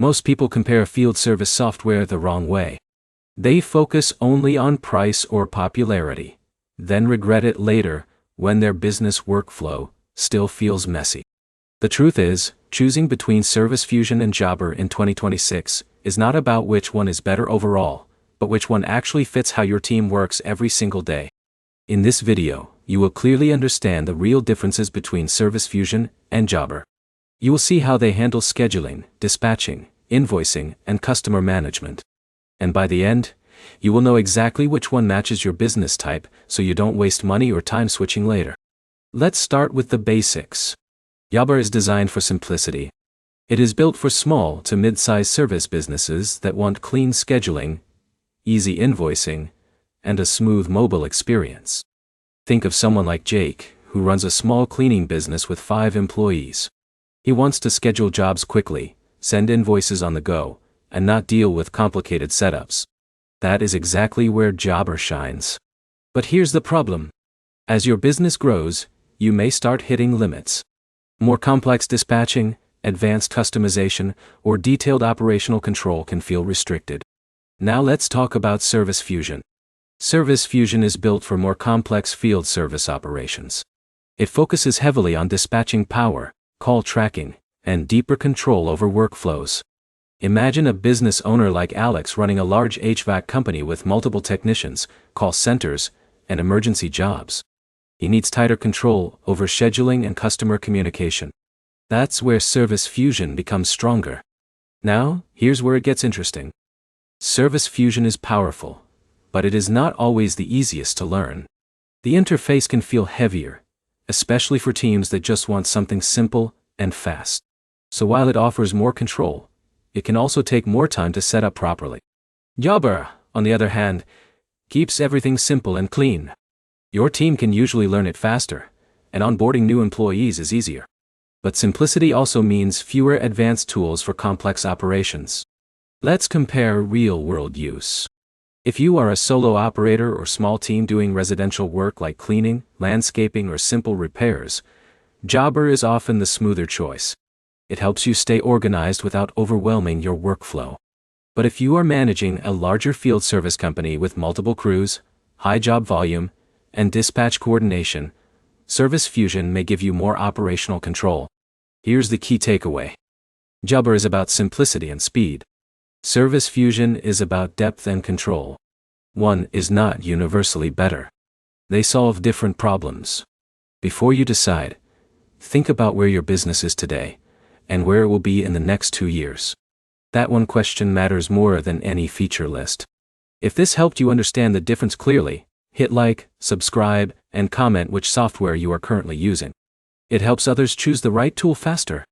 Most people compare field service software the wrong way. They focus only on price or popularity, then regret it later when their business workflow still feels messy. The truth is, choosing between Service Fusion and Jobber in 2026 is not about which one is better overall, but which one actually fits how your team works every single day. In this video, you will clearly understand the real differences between Service Fusion and Jobber. You will see how they handle scheduling, dispatching, invoicing, and customer management. And by the end, you will know exactly which one matches your business type so you don't waste money or time switching later. Let's start with the basics. Jobber is designed for simplicity. It is built for small to mid-sized service businesses that want clean scheduling, easy invoicing, and a smooth mobile experience. Think of someone like Jake, who runs a small cleaning business with 5 employees. He wants to schedule jobs quickly, send invoices on the go, and not deal with complicated setups. That is exactly where Jobber shines. But here's the problem. As your business grows, you may start hitting limits. More complex dispatching, advanced customization, or detailed operational control can feel restricted. Now let's talk about Service Fusion. Service Fusion is built for more complex field service operations. It focuses heavily on dispatching power, call tracking, and deeper control over workflows. Imagine a business owner like Alex running a large HVAC company with multiple technicians, call centers, and emergency jobs. He needs tighter control over scheduling and customer communication. That's where Service Fusion becomes stronger. Now, here's where it gets interesting. Service Fusion is powerful, but it is not always the easiest to learn. The interface can feel heavier, especially for teams that just want something simple and fast. So while it offers more control, it can also take more time to set up properly. Jobber, on the other hand, keeps everything simple and clean. Your team can usually learn it faster, and onboarding new employees is easier. But simplicity also means fewer advanced tools for complex operations. Let's compare real-world use. If you are a solo operator or small team doing residential work like cleaning, landscaping, or simple repairs, Jobber is often the smoother choice. It helps you stay organized without overwhelming your workflow. But if you are managing a larger field service company with multiple crews, high job volume, and dispatch coordination, Service Fusion may give you more operational control. Here's the key takeaway. Jobber is about simplicity and speed. Service Fusion is about depth and control. One is not universally better. They solve different problems. Before you decide, think about where your business is today, and where it will be in the next 2 years. That one question matters more than any feature list. If this helped you understand the difference clearly, hit like, subscribe, and comment which software you are currently using. It helps others choose the right tool faster.